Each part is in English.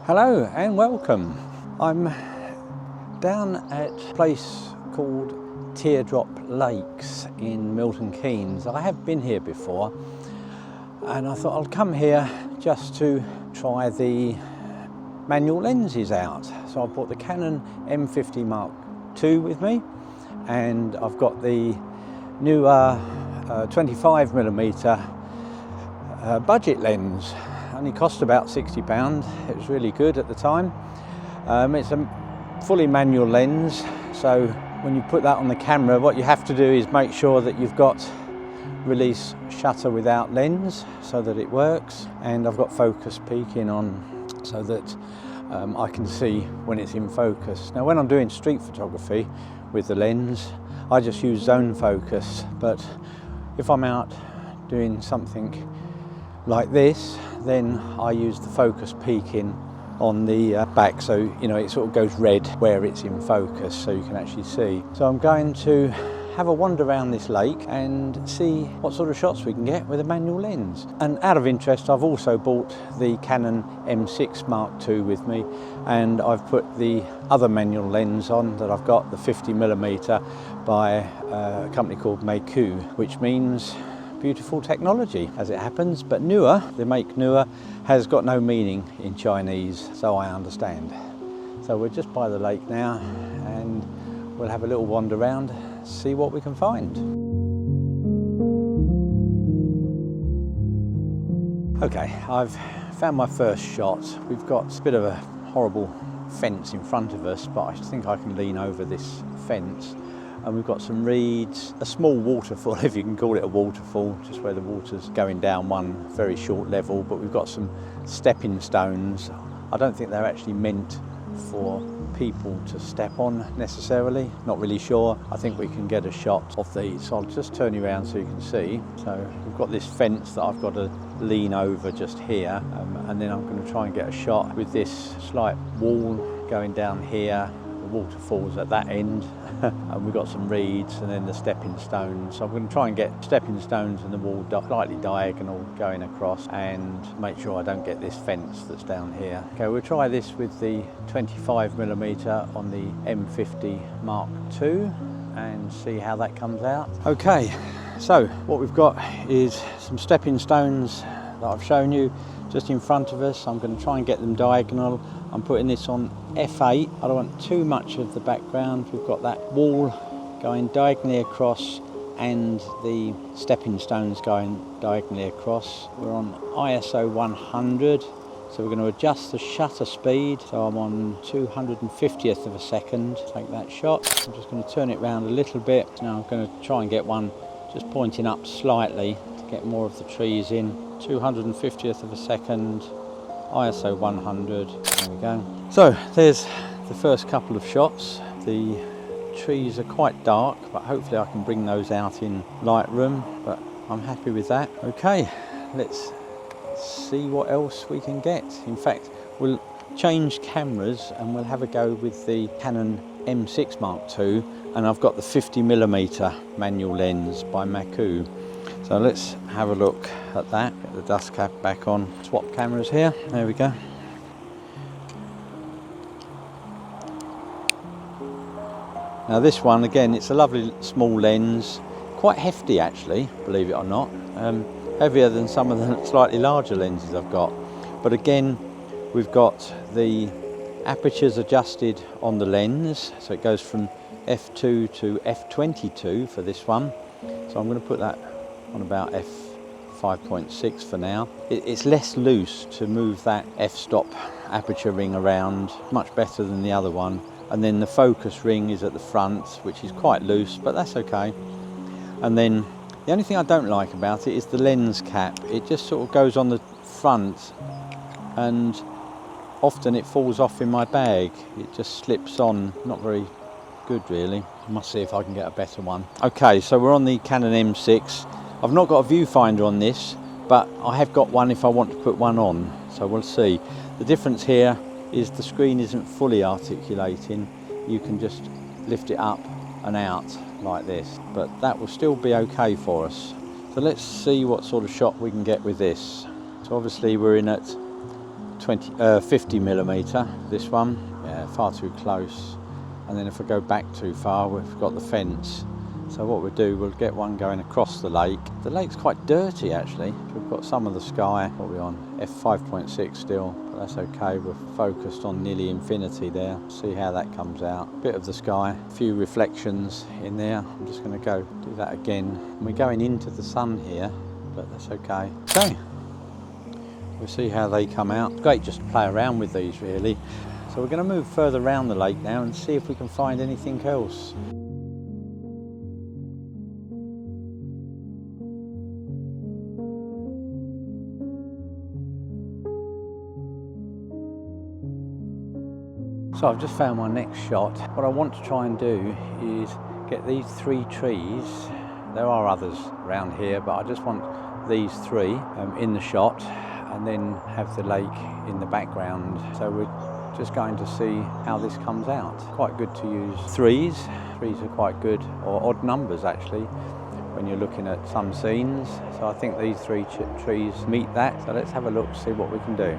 Hello and welcome. I'm down at a place called Teardrop Lakes in Milton Keynes. I have been here before and I thought I'll come here just to try the manual lenses out. So I brought the Canon M50 Mark II with me, and I've got the newer 25mm budget lens. Only cost about £60. It was really good at the time. It's a fully manual lens, so when you put that on the camera, what you have to do is make sure that you've got release shutter without lens so that it works, and I've got focus peaking on so that I can see when it's in focus. Now when I'm doing street photography with the lens, I just use zone focus, but if I'm out doing something like this, then I use the focus peaking on the back, so you know it sort of goes red where it's in focus, so you can actually see. So I'm going to have a wander around this lake and see what sort of shots we can get with a manual lens. And out of interest, I've also bought the Canon M6 Mark II with me, and I've put the other manual lens on that I've got, the 50mm by a company called Meike, which means beautiful technology as it happens, but Neewer, the make Neewer, has got no meaning in Chinese, so I understand. So we're just by the lake now and we'll have a little wander around, see what we can find. Okay, I've found my first shot. We've got a bit of a horrible fence in front of us, but I think I can lean over this fence. And we've got some reeds, a small waterfall, if you can call it a waterfall, just where the water's going down one very short level, but we've got some stepping stones. I don't think they're actually meant for people to step on necessarily, not really sure. I think we can get a shot of these, so I'll just turn you around so you can see. So we've got this fence that I've got to lean over just here, and then I'm going to try and get a shot with this slight wall going down here. Waterfalls at that end, and we've got some reeds and then the stepping stones. So I'm going to try and get stepping stones and the wall slightly diagonal going across and make sure I don't get this fence that's down here. Okay, we'll try this with the 25mm on the M50 Mark II and see how that comes out. Okay, so what we've got is some stepping stones that I've shown you just in front of us. I'm going to try and get them diagonal. I'm putting this on f8. I don't want too much of the background. We've got that wall going diagonally across and the stepping stones going diagonally across. We're on ISO 100, so we're going to adjust the shutter speed. So I'm on 250th of a second. Take that shot. I'm just going to turn it around a little bit. Now I'm going to try and get one just pointing up slightly to get more of the trees in. 250th of a second, ISO 100, there we go. So there's the first couple of shots. The trees are quite dark, but hopefully I can bring those out in Lightroom, but I'm happy with that. Okay, let's see what else we can get. In fact, we'll change cameras and we'll have a go with the Canon M6 Mark II, and I've got the 50mm manual lens by Meike. So let's have a look at that. Get the dust cap back on. Swap cameras here. There we go. Now this one, again, it's a lovely small lens. Quite hefty actually, believe it or not. Heavier than some of the slightly larger lenses I've got. But again, we've got the apertures adjusted on the lens. So it goes from f2 to f22 for this one. So I'm going to put that on about f5.6 for now. It's less loose to move that f-stop aperture ring around, much better than the other one. And then the focus ring is at the front, which is quite loose, but that's okay. And then the only thing I don't like about it is the lens cap. It just sort of goes on the front and often it falls off in my bag. It just slips on, not very good really. I must see if I can get a better one. Okay, so we're on the Canon M6. I've not got a viewfinder on this, but I have got one if I want to put one on, so we'll see. The difference here is the screen isn't fully articulating. You can just lift it up and out like this, but that will still be okay for us. So let's see what sort of shot we can get with this. So obviously we're in at 50mm, this one, yeah, far too close. And then if I go back too far, we've got the fence. So what we'll do, we'll get one going across the lake. The lake's quite dirty actually. We've got some of the sky. What are we on? F5.6 still, but that's okay. We're focused on nearly infinity there. See how that comes out. Bit of the sky, a few reflections in there. I'm just going to go do that again. And we're going into the sun here, but that's okay. Okay, we'll see how they come out. It's great just to play around with these really. So we're going to move further around the lake now and see if we can find anything else. So I've just found my next shot. What I want to try and do is get these 3 trees. There are others around here, but I just want these 3 in the shot and then have the lake in the background. So we're just going to see how this comes out. Quite good to use 3s. 3s are quite good, or odd numbers actually, when you're looking at some scenes. So I think these 3 trees meet that. So let's have a look, see what we can do.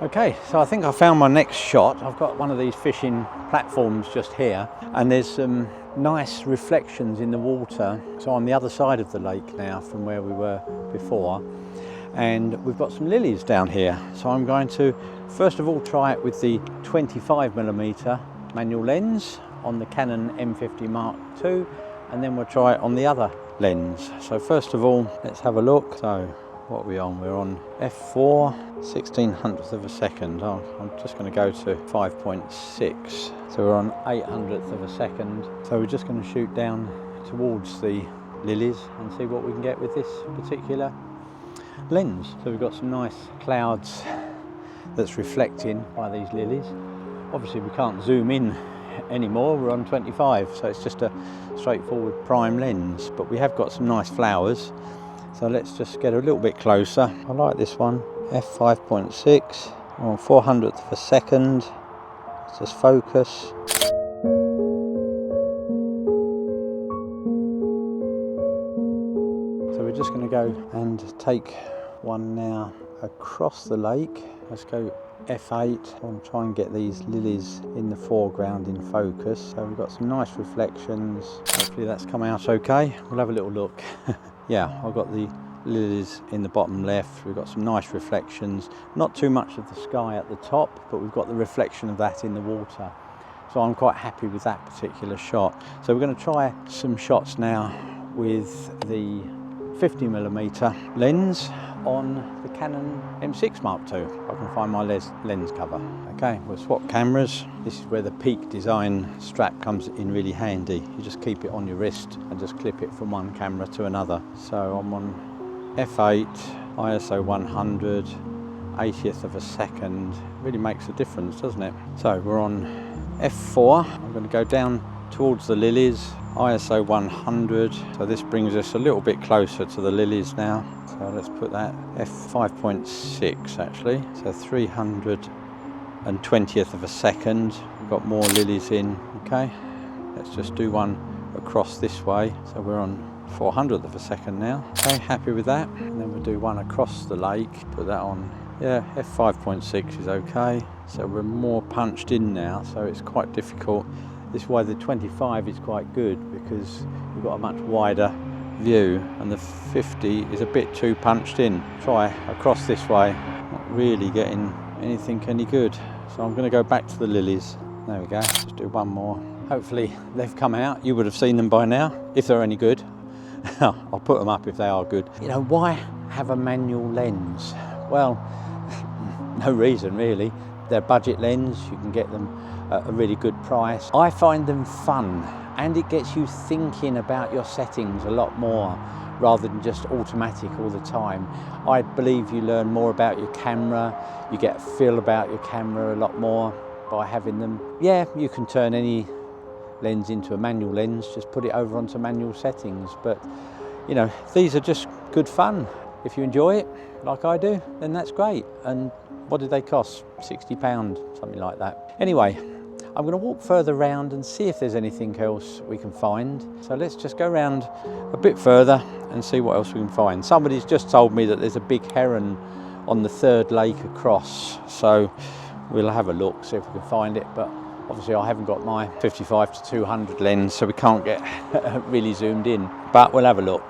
Okay, so I think I found my next shot. I've got one of these fishing platforms just here, and there's some nice reflections in the water. So I'm on the other side of the lake now from where we were before, and we've got some lilies down here. So I'm going to first of all try it with the 25mm manual lens on the Canon M50 Mark II, and then we'll try it on the other lens. So first of all, let's have a look. So what are we on? We're on f4, 1600th of a second. Oh, I'm just going to go to 5.6. So we're on 800th of a second. So we're just going to shoot down towards the lilies and see what we can get with this particular lens. So we've got some nice clouds that's reflecting by these lilies. Obviously we can't zoom in anymore, we're on 25, so it's just a straightforward prime lens, but we have got some nice flowers. So let's just get a little bit closer. I like this one, f5.6, on 400th of a second. Let's just focus. So we're just going to go and take one now across the lake. Let's go f8 and try and get these lilies in the foreground in focus. So we've got some nice reflections. Hopefully that's come out okay. We'll have a little look. Yeah, I've got the lilies in the bottom left. We've got some nice reflections. Not too much of the sky at the top, but we've got the reflection of that in the water. So I'm quite happy with that particular shot. So we're going to try some shots now with the 50mm lens on the Canon M6 Mark II. I can find my lens cover. Okay, we'll swap cameras. This is where the Peak design strap comes in really handy. You just keep it on your wrist and just clip it from one camera to another. So I'm on f8, ISO 100, 80th of a second. Really makes a difference, doesn't it? So we're on f4. I'm going to go down towards the lilies, ISO 100. So this brings us a little bit closer to the lilies now. So let's put that f5.6 actually. So 320th of a second. We've got more lilies in. Okay, let's just do one across this way. So we're on 400th of a second now. Okay, happy with that. And then we'll do one across the lake. Put that on. Yeah, f5.6 is okay. So we're more punched in now, so it's quite difficult. This is why the 25 is quite good, because you've got a much wider view, and the 50 is a bit too punched in. Try across this way, not really getting anything any good. So I'm going to go back to the lilies. There we go, just do one more. Hopefully they've come out. You would have seen them by now, if they're any good. I'll put them up if they are good. You know, why have a manual lens? Well, no reason really. They're budget lens, you can get them at a really good price. I find them fun, and it gets you thinking about your settings a lot more rather than just automatic all the time. I believe you learn more about your camera, you get a feel about your camera a lot more by having them. Yeah, you can turn any lens into a manual lens, just put it over onto manual settings, but you know, these are just good fun. If you enjoy it, like I do, then that's great. And what did they cost? £60, something like that. Anyway, I'm going to walk further around and see if there's anything else we can find. So let's just go around a bit further and see what else we can find. Somebody's just told me that there's a big heron on the third lake across. So we'll have a look, see if we can find it. But obviously I haven't got my 55-200 lens, so we can't get really zoomed in. But we'll have a look.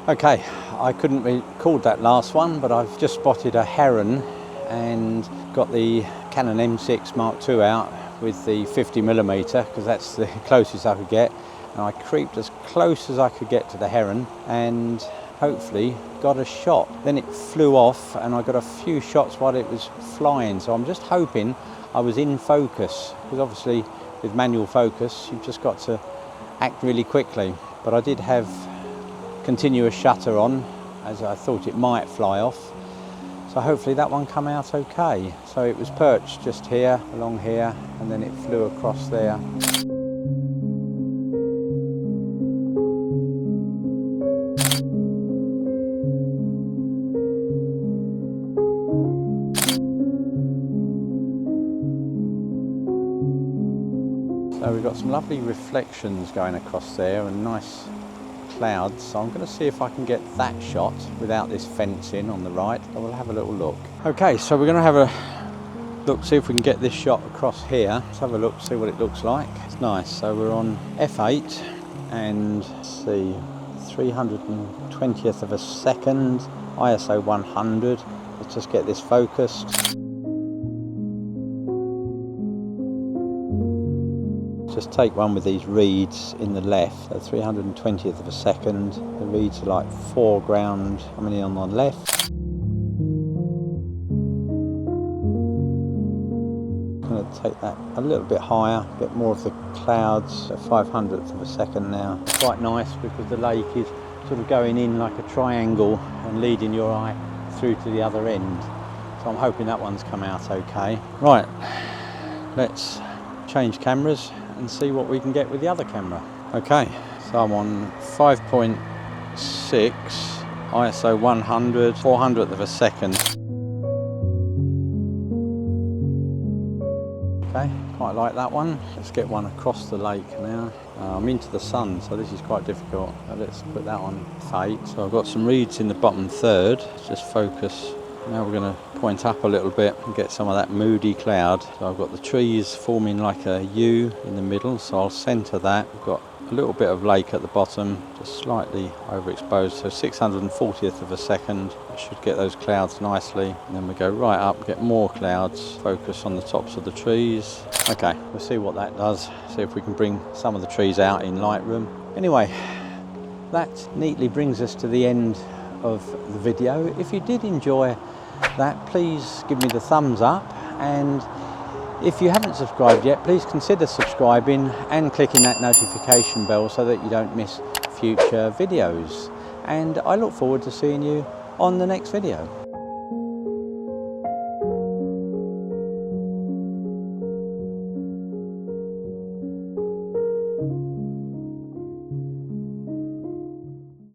Okay, I couldn't record that last one, but I've just spotted a heron and got the Canon M6 Mark II out with the 50mm, because that's the closest I could get. And I creeped as close as I could get to the heron and hopefully got a shot. Then it flew off and I got a few shots while it was flying. So I'm just hoping I was in focus, because obviously with manual focus, you've just got to act really quickly. But I did have continuous shutter on, as I thought it might fly off, so hopefully that one come out okay. So it was perched just here, along here, and then it flew across there. So we've got some lovely reflections going across there and nice clouds, so I'm going to see if I can get that shot without this fencing on the right. I will have a little look. Okay, so we're going to have a look, see if we can get this shot across here. Let's have a look, see what it looks like. It's nice. So we're on f8 and let's see, 320th of a second, ISO 100. Let's just get this focused. Just take one with these reeds in the left, so 320th of a second. The reeds are like foreground coming in on the left. I'm going to take that a little bit higher, get more of the clouds, so 500th of a second now. It's quite nice because the lake is sort of going in like a triangle and leading your eye through to the other end. So I'm hoping that one's come out okay. Right, let's change cameras and see what we can get with the other camera. Okay, so I'm on 5.6, ISO 100, 400th of a second. Okay, quite like that one. Let's get one across the lake now. I'm into the sun, so this is quite difficult. Let's put that on fade. So I've got some reeds in the bottom third. Let's just focus. Now we're going to point up a little bit and get some of that moody cloud. So I've got the trees forming like a U in the middle, so I'll centre that. We've got a little bit of lake at the bottom, just slightly overexposed, so 640th of a second. It should get those clouds nicely. And then we go right up, get more clouds, focus on the tops of the trees. Okay, we'll see what that does, see if we can bring some of the trees out in Lightroom. Anyway, that neatly brings us to the end of the video. If you did enjoy that, please give me the thumbs up, and if you haven't subscribed yet, please consider subscribing and clicking that notification bell so that you don't miss future videos. And I look forward to seeing you on the next video.